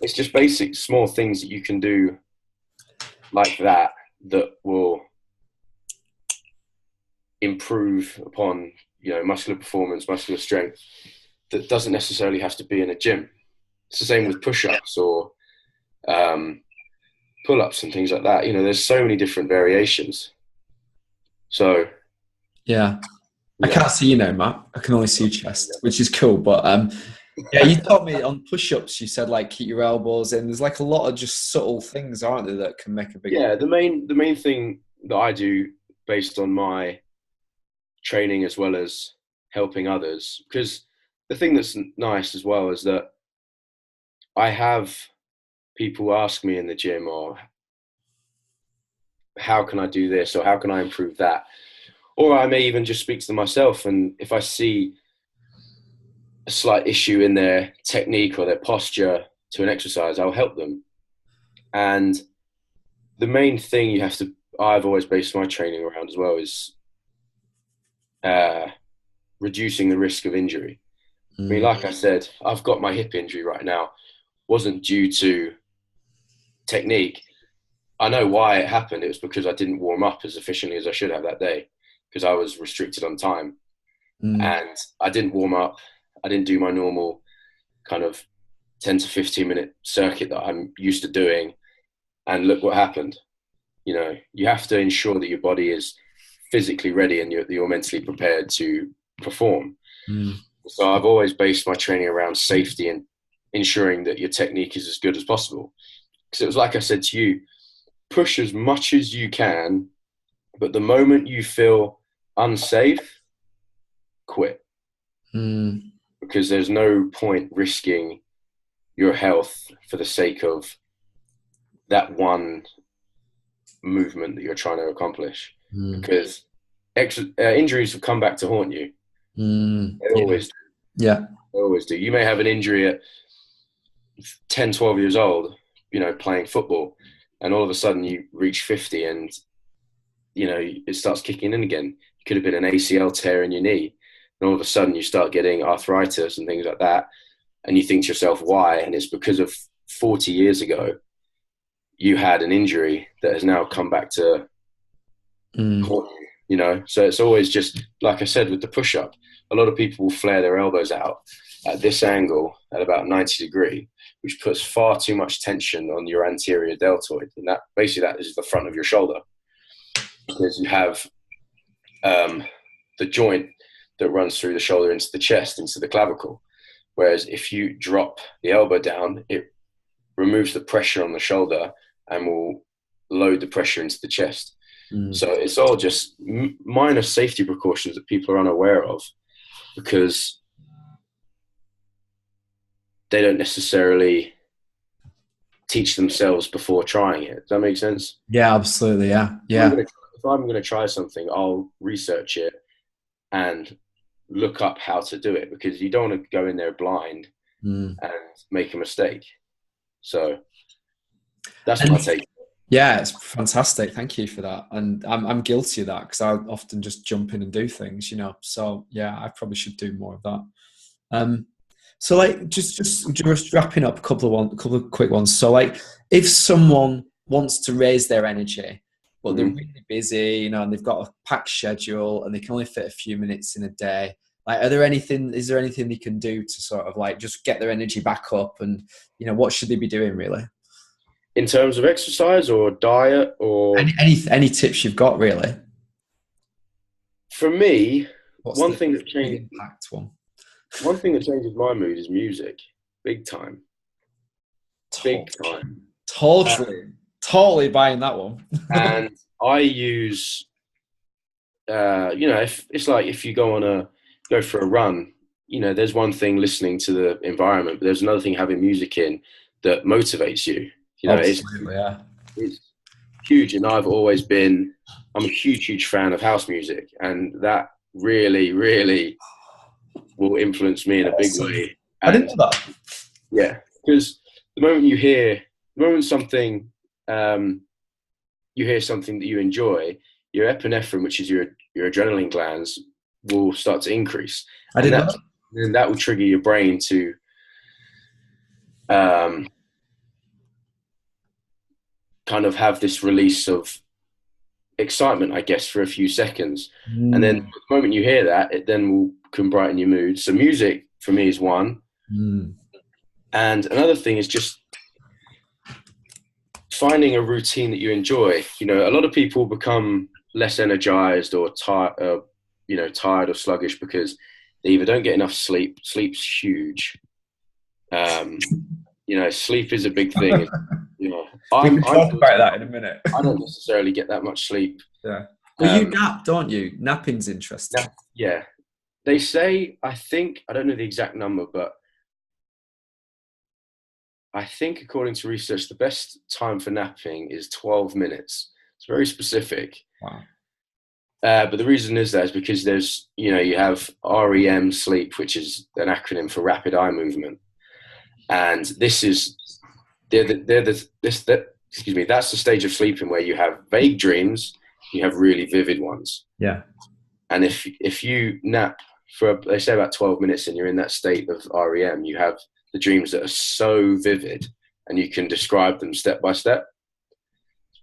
It's just basic small things that you can do like that will improve upon, you know, muscular performance, muscular strength, that doesn't necessarily have to be in a gym. It's the same with push-ups or pull-ups and things like that. You know, there's so many different variations. So Yeah. I can't see you now, Matt. I can only see your chest, which is cool. But yeah, you told me on push-ups, you said like keep your elbows in. There's like a lot of just subtle things, aren't there, that can make a big the main thing that I do based on my training as well as helping others, because the thing that's nice as well is that I have people ask me in the gym, or how can I do this, or how can I improve that? Or I may even just speak to them myself, and if I see a slight issue in their technique or their posture to an exercise, I'll help them. And the main thing I've always based my training around as well is reducing the risk of injury. I mean, like I said, I've got my hip injury right now. Wasn't due to technique. I know why it happened. It was because I didn't warm up as efficiently as I should have that day, because I was restricted on time. And I didn't warm up. I didn't do my normal kind of 10 to 15 minute circuit that I'm used to doing. And look what happened. You know, you have to ensure that your body is physically ready and you're mentally prepared to perform. So I've always based my training around safety and ensuring that your technique is as good as possible. Because it was like I said to you, push as much as you can, but the moment you feel unsafe, quit. Because there's no point risking your health for the sake of that one movement that you're trying to accomplish. Because injuries will come back to haunt you. They always do. Yeah. They always do. You may have an injury at 10, 12 years old, you know, playing football, and all of a sudden you reach 50 and, you know, it starts kicking in again. It could have been an ACL tear in your knee. And all of a sudden you start getting arthritis and things like that. And you think to yourself, why? And it's because of 40 years ago, you had an injury that has now come back to haunt you, you know? So it's always just, like I said, with the push-up, a lot of people will flare their elbows out at this angle at about 90 degree, which puts far too much tension on your anterior deltoid. And that is the front of your shoulder, because you have the joint that runs through the shoulder into the chest, into the clavicle. Whereas if you drop the elbow down, it removes the pressure on the shoulder and will load the pressure into the chest. So it's all just minor safety precautions that people are unaware of, because they don't necessarily teach themselves before trying it. Does that make sense? Yeah, absolutely. Yeah. Yeah. If I'm going to try something, I'll research it and look up how to do it, because you don't want to go in there blind and make a mistake. So that's my take. Yeah, it's fantastic. Thank you for that. And I'm guilty of that, because I often just jump in and do things, you know. So yeah, I probably should do more of that. So like just wrapping up a couple of quick ones. So like, if someone wants to raise their energy, but they're Mhm. really busy, you know, and they've got a packed schedule and they can only fit a few minutes in a day. Like, is there anything they can do to sort of like just get their energy back up, and, you know, what should they be doing really? In terms of exercise or diet, or Any tips you've got really? for me, What's one the thing that big changed impact one? one thing that changes my mood is music, big time, big Totally, time. totally buying that one. And I use, you know, if it's like if you go for a run, you know, there's one thing listening to the environment, but there's another thing having music in that motivates you. You know, Absolutely, yeah. it's huge, and I'm a huge fan of house music, and that really, really will influence me in a big Awesome. way. I didn't And know that. yeah, because the moment something, you hear something that you enjoy, your epinephrine, which is your adrenaline glands, will start to increase, I and didn't know. that will trigger your brain to um, kind of have this release of excitement, I guess, for a few seconds. And then the moment you hear that, it then can brighten your mood. So music for me is one. And another thing is just finding a routine that you enjoy. You know, a lot of people become less energized or tired, tired or sluggish because they either don't get enough sleep. Sleep's huge. You know, sleep is a big thing. You know, We can talk about that in a minute. I don't necessarily get that much sleep. Yeah. Well, you nap, don't you? Napping's interesting. Yeah. They say, I don't know the exact number, but I think according to research, the best time for napping is 12 minutes. It's very specific. Wow. But the reason is that is because you have REM sleep, which is an acronym for rapid eye movement. And excuse me, that's the stage of sleeping where you have vague dreams, you have really vivid ones. Yeah. And if you nap for, they say, about 12 minutes and you're in that state of REM, you have the dreams that are so vivid and you can describe them step by step.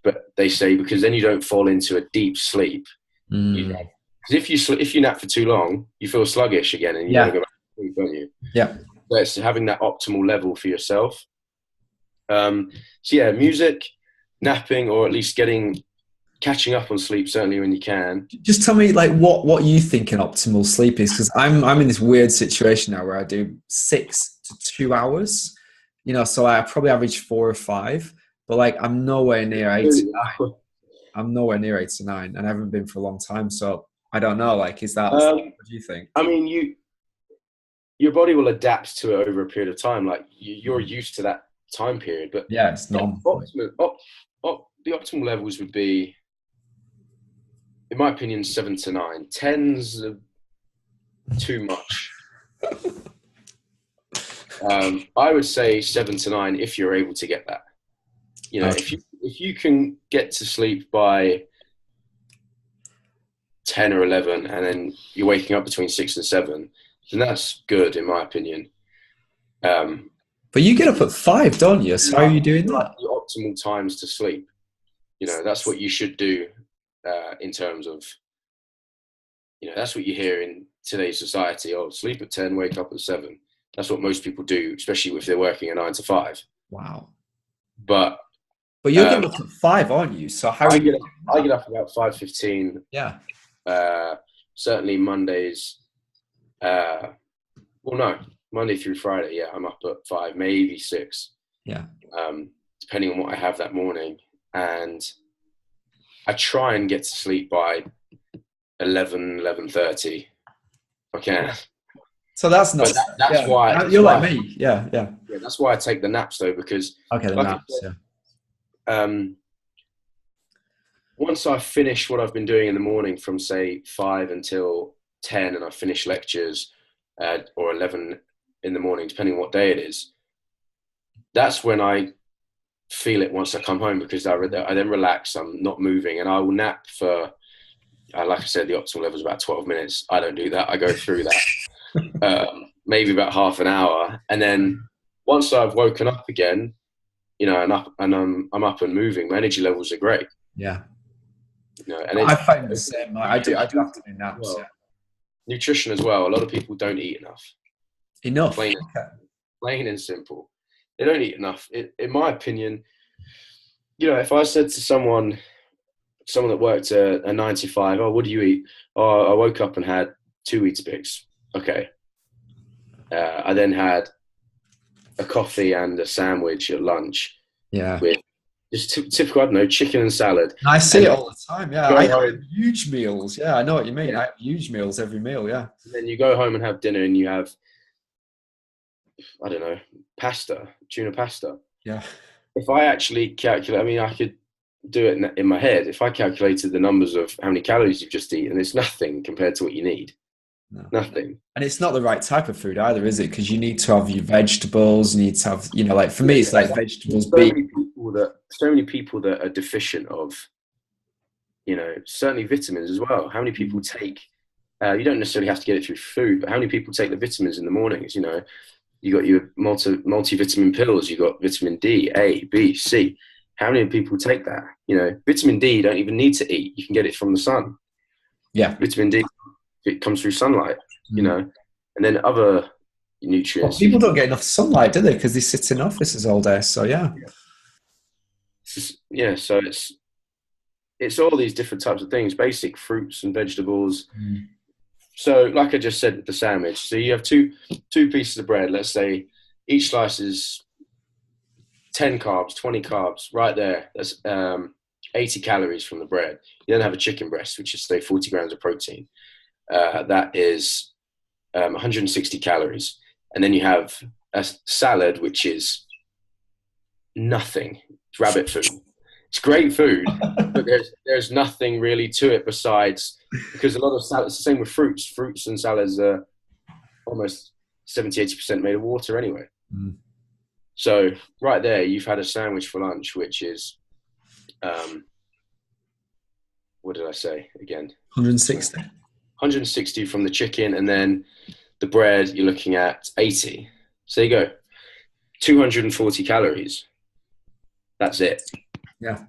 But they say, because then you don't fall into a deep sleep. Because if you nap for too long, you feel sluggish again and you want to go back to sleep, don't you? Yeah. So it's having that optimal level for yourself. So yeah, music, napping, or at least catching up on sleep, certainly when you can. Just tell me, like, what you think an optimal sleep is, because I'm in this weird situation now where I do 6 to 2 hours, you know, so I probably average 4 or 5, but like I'm nowhere near 8 to 9. I'm nowhere near 8 to 9, and I haven't been for a long time, so I don't know. Like, is that? What do you think? I mean, your body will adapt to it over a period of time. Like you're used to that time period, but yeah, it's normal. The optimal levels would be, in my opinion, 7 to 9. 10's too much. I would say 7 to 9 if you're able to get that. You know, if you can get to sleep by 10 or 11, and then you're waking up between 6 and 7, then that's good, in my opinion. But you get up at 5, don't you? So how are you doing that? The optimal times to sleep. You know, that's what you should do in terms of, you know, that's what you hear in today's society. Oh, sleep at 10, wake up at 7. That's what most people do, especially if they're working a 9 to 5. Wow. But you're getting up at 5, aren't you? So how I get up about 5:15. Yeah. Certainly Mondays. Monday through Friday. Yeah, I'm up at 5, maybe 6. Yeah. Depending on what I have that morning, and I try and get to sleep by 11:30. Okay. So that's not. That's why you're like me. Yeah. That's why I take the naps though, because the naps. Once I finish what I've been doing in the morning from say 5 until 10, and I finish lectures or 11 in the morning, depending on what day it is, that's when I feel it once I come home, because I then relax, I'm not moving, and I will nap for, like I said, the optimal level is about 12 minutes. I don't do that. I go through that, maybe about half an hour. And then once I've woken up again, you know, I'm up and moving. My energy levels are great. Yeah. You know, and I it's find the same. I do afternoon naps. well, nutrition as well. A lot of people don't eat enough. Yeah. Enough. Plain and simple. They don't eat enough. In my opinion, you know, if I said to someone that worked a 9 to 5, oh, what do you eat? Oh, I woke up and had 2 Weetabix. Okay. I then had a coffee and a sandwich at lunch. Yeah. With just typical, I don't know, chicken and salad. I see it all the time. Yeah. I have huge meals. Yeah, I know what you mean. I have huge meals every meal. Yeah. And then you go home and have dinner and you have, I don't know, tuna pasta. Yeah. If I actually calculate, I mean, I could do it in my head. If I calculated the numbers of how many calories you've just eaten, it's nothing compared to what you need. No. Nothing. And it's not the right type of food either, is it? Because you need to have your vegetables. You need to have, you know, like for me, it's like vegetables. So many people that are deficient of, you know, certainly vitamins as well. How many people take? You don't necessarily have to get it through food, but how many people take the vitamins in the mornings? You know, you got your multivitamin pills. You got vitamin D, A, B, C. How many people take that? You know, vitamin D you don't even need to eat. You can get it from the sun. Yeah, vitamin D, it comes through sunlight. You know, and then other nutrients. Well, people don't get enough sunlight, do they? Because they sit in offices all day. So yeah. So it's all these different types of things, basic fruits and vegetables. So like I just said with the sandwich, so you have two pieces of bread. Let's say each slice is 10 carbs, 20 carbs, right there. That's 80 calories from the bread. You then have a chicken breast, which is, say, 40 grams of protein. That is 160 calories. And then you have a salad, which is nothing. It's rabbit food. It's great food, but there's nothing really to it besides, because a lot of salads, it's the same with fruits. Fruits and salads are almost 70-80% made of water anyway. So right there, you've had a sandwich for lunch, which is, what did I say again? 160. 160 from the chicken, and then the bread, you're looking at 80. So there you go. 240 calories. That's it. Yeah.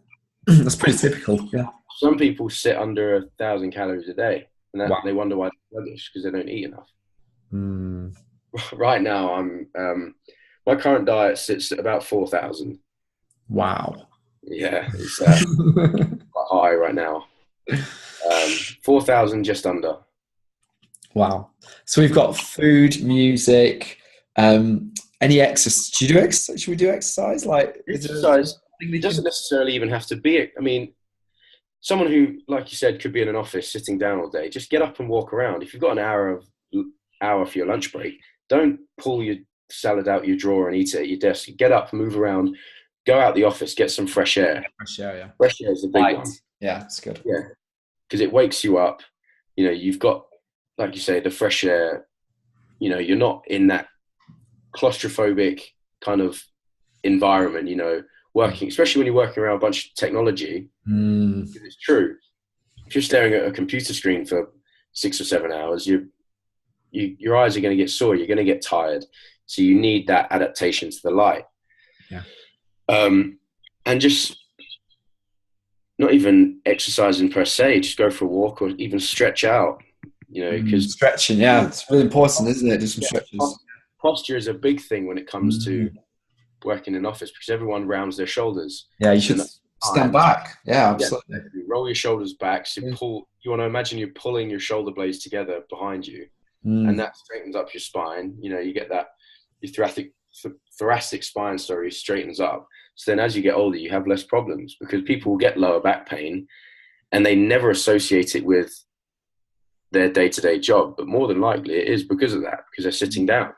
That's pretty typical. Yeah. Some people sit under 1,000 calories a day, and they wonder why they're sluggish, because they don't eat enough. Right now, my current diet sits at about 4,000. Wow. Yeah, it's quite high right now. 4,000 just under. Wow. So we've got food, music, any exercise. Do you do exercise? Should we do exercise? Like exercise doesn't necessarily even have to be. I mean, someone who, like you said, could be in an office sitting down all day, just get up and walk around. If you've got an hour for your lunch break, don't pull your salad out your drawer and eat it at your desk. Get up, move around, go out the office, get some fresh air. Fresh air, yeah. Fresh air is the big one. Yeah, it's good. Yeah, because it wakes you up. You know, you've got, like you say, the fresh air. You know, you're not in that claustrophobic kind of environment, you know, working, especially when you're working around a bunch of technology. It's true. If you're staring at a computer screen for 6 or 7 hours, your eyes are going to get sore. You're going to get tired. So you need that adaptation to the light. Yeah. And just not even exercising per se, just go for a walk or even stretch out, you know, because stretching, yeah, it's really important, isn't it? Just some stretches. Posture is a big thing when it comes to working in office, because everyone rounds their shoulders. Yeah, you should stand back. Yeah, absolutely. Yeah, roll your shoulders back. So you want to imagine you're pulling your shoulder blades together behind you, and that straightens up your spine. You know, you get that your thoracic spine, straightens up. So then as you get older, you have less problems, because people will get lower back pain and they never associate it with their day-to-day job. But more than likely it is because of that, because they're sitting down.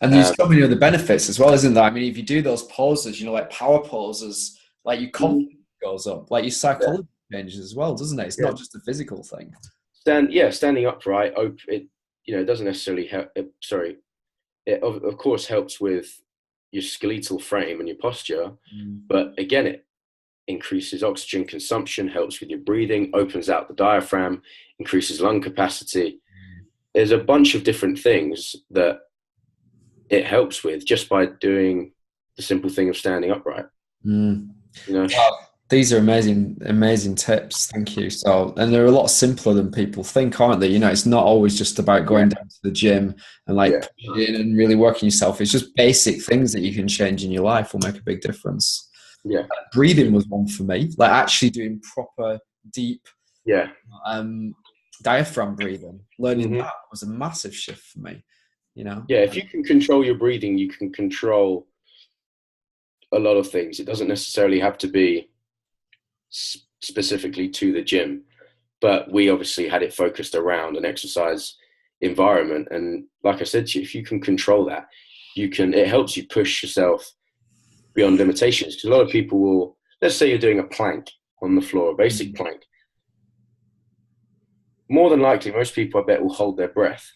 And there's so many other benefits as well, isn't there? I mean, if you do those poses, you know, like power poses, like your confidence goes up, like your psychology changes as well, doesn't it? It's not just a physical thing. Standing upright, it doesn't necessarily help. It of course helps with your skeletal frame and your posture, but again, it increases oxygen consumption, helps with your breathing, opens out the diaphragm, increases lung capacity. There's a bunch of different things that it helps with just by doing the simple thing of standing upright. Mm. You know? Well, these are amazing, amazing tips. Thank you. So, and they're a lot simpler than people think, aren't they? You know, it's not always just about going down to the gym and like Yeah. pushing and really working yourself. It's just basic things that you can change in your life will make a big difference. Yeah. Breathing was one for me, like actually doing proper, deep Yeah. diaphragm breathing. Learning Mm-hmm. that was a massive shift for me. You know. Yeah. If you can control your breathing, you can control a lot of things. It doesn't necessarily have to be specifically to the gym, but we obviously had it focused around an exercise environment. And like I said to you, if you can control that, it helps you push yourself beyond limitations. Because a lot of people will, let's say you're doing a plank on the floor, a basic plank. More than likely, most people, I bet, will hold their breath.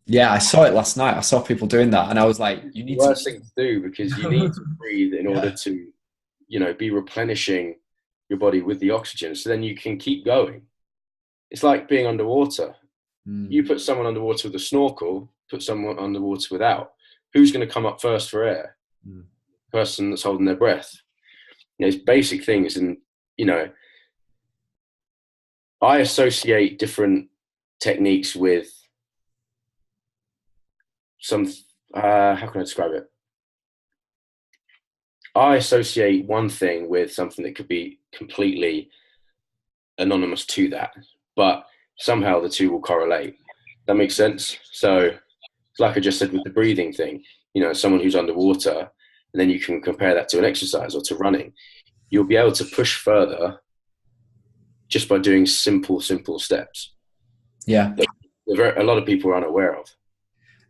Yeah, I saw it last night. I saw people doing that, and I was like, "You need the to." worst thing to do, because you need to breathe in order to, be replenishing your body with the oxygen, so then you can keep going. It's like being underwater. You put someone underwater with a snorkel, put someone underwater without. Who's going to come up first for air? Person that's holding their breath. It's basic things, and I associate different techniques with some. How can I describe it? I associate one thing with something that could be completely anonymous to that, but somehow the two will correlate. That makes sense. So, like I just said with the breathing thing, someone who's underwater, and then you can compare that to an exercise or to running. You'll be able to push further just by doing simple steps. Yeah. A lot of people are unaware of.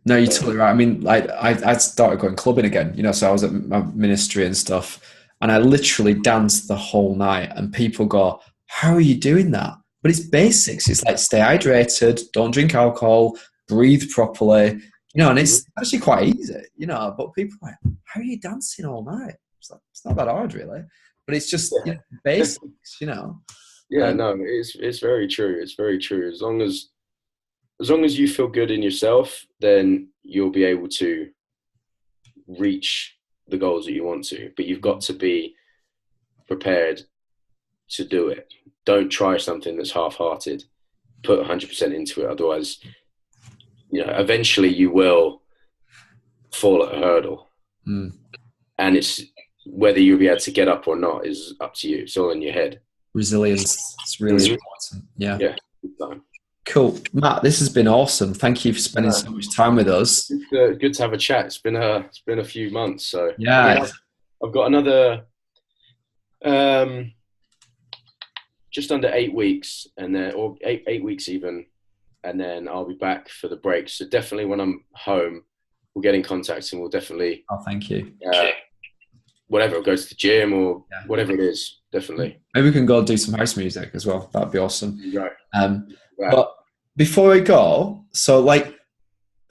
No, you're totally right. I mean, like I started going clubbing again, so I was at my ministry and stuff, and I literally danced the whole night, and people go, "How are you doing that?" But it's basics. It's like stay hydrated, don't drink alcohol, breathe properly, and it's actually quite easy, but people are like, "How are you dancing all night?" It's like, it's not that hard really, but it's just basics, Yeah, no, it's very true. It's very true. As long as you feel good in yourself, then you'll be able to reach the goals that you want to. But you've got to be prepared to do it. Don't try something that's half-hearted. Put 100% into it. Otherwise, eventually you will fall at a hurdle. And it's whether you'll be able to get up or not is up to you. It's all in your head. Resilience. It's really important. Yeah. Yeah. Good time. Cool. Matt, this has been awesome. Thank you for spending so much time with us. It's good to have a chat. It's been a few months. So yeah, I've got another just under 8 weeks, and then or eight weeks even, and then I'll be back for the break. So definitely when I'm home, we'll get in contact, and we'll definitely. Oh, thank you. Whatever, go to the gym or whatever it is, definitely. Maybe we can go do some house music as well. That'd be awesome. Right. But before we go, so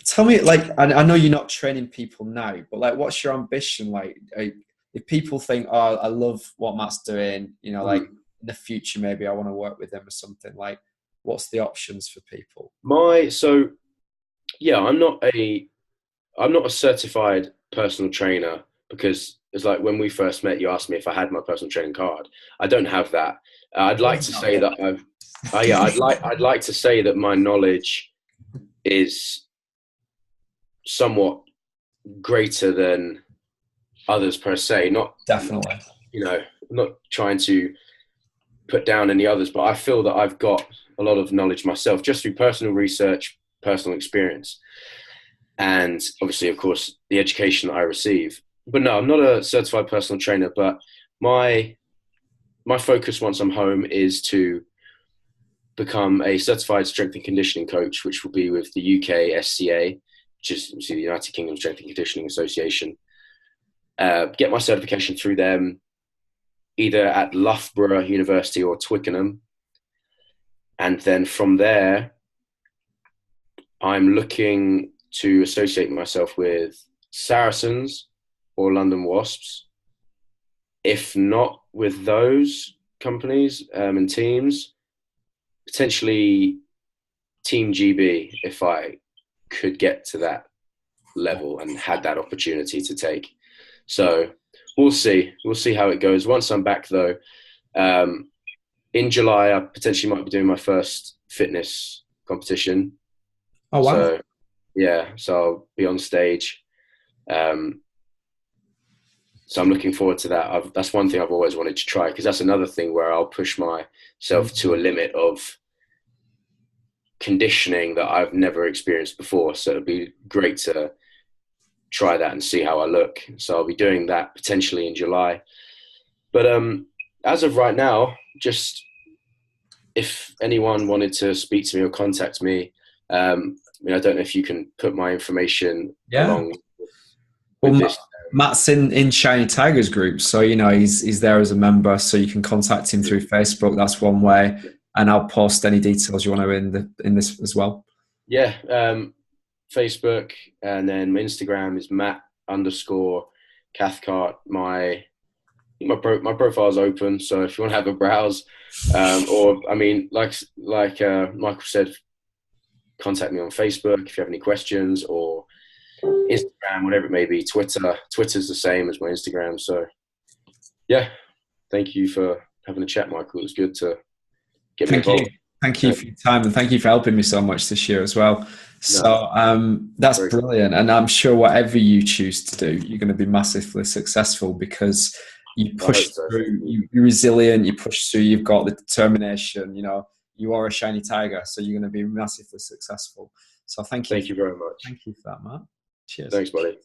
tell me, I know you're not training people now, but what's your ambition? If people think, oh, I love what Matt's doing, in the future, maybe I want to work with them or something. What's the options for people? I'm not a certified personal trainer, because it's like when we first met, you asked me if I had my personal training card. I don't have that. I'd like to say that I'd like to say that my knowledge is somewhat greater than others per se. Not definitely. I'm not trying to put down any others, but I feel that I've got a lot of knowledge myself just through personal research, personal experience, and obviously, of course, the education that I receive. But no, I'm not a certified personal trainer, but my focus once I'm home is to become a certified strength and conditioning coach, which will be with the UK SCA, which is the United Kingdom Strength and Conditioning Association. Get my certification through them, either at Loughborough University or Twickenham. And then from there, I'm looking to associate myself with Saracens or London Wasps. If not with those companies and teams, potentially Team GB, if I could get to that level and had that opportunity to take. So We'll see. We'll see how it goes. Once I'm back, though, in July, I potentially might be doing my first fitness competition. Oh, wow. So, yeah, so I'll be on stage. So I'm looking forward to that. That's one thing I've always wanted to try, because that's another thing where I'll push myself to a limit of conditioning that I've never experienced before. So it'd be great to try that and see how I look. So I'll be doing that potentially in July. But as of right now, just if anyone wanted to speak to me or contact me, I mean, I don't know if you can put my information along with this. Matt's in Shiny Tigers group, so he's there as a member, so you can contact him through Facebook. That's one way, and I'll post any details you want to in this as well. Yeah, Facebook, and then my Instagram is Matt_Cathcart. My profile's open, so if you want to have a browse, or I mean, like Michael said, contact me on Facebook if you have any questions, or Instagram, whatever it may be. Twitter's the same as my Instagram. So yeah, thank you for having a chat, Michael. It was good to get me involved. Thank you for your time, and thank you for helping me so much this year as well. So that's brilliant, and I'm sure whatever you choose to do, you're going to be massively successful, because you push through, you're resilient, you push through, you've got the determination, you are a shiny tiger, so you're going to be massively successful. So thank you. Thank you very much. Thank you for that, Matt. Cheers. Thanks, buddy.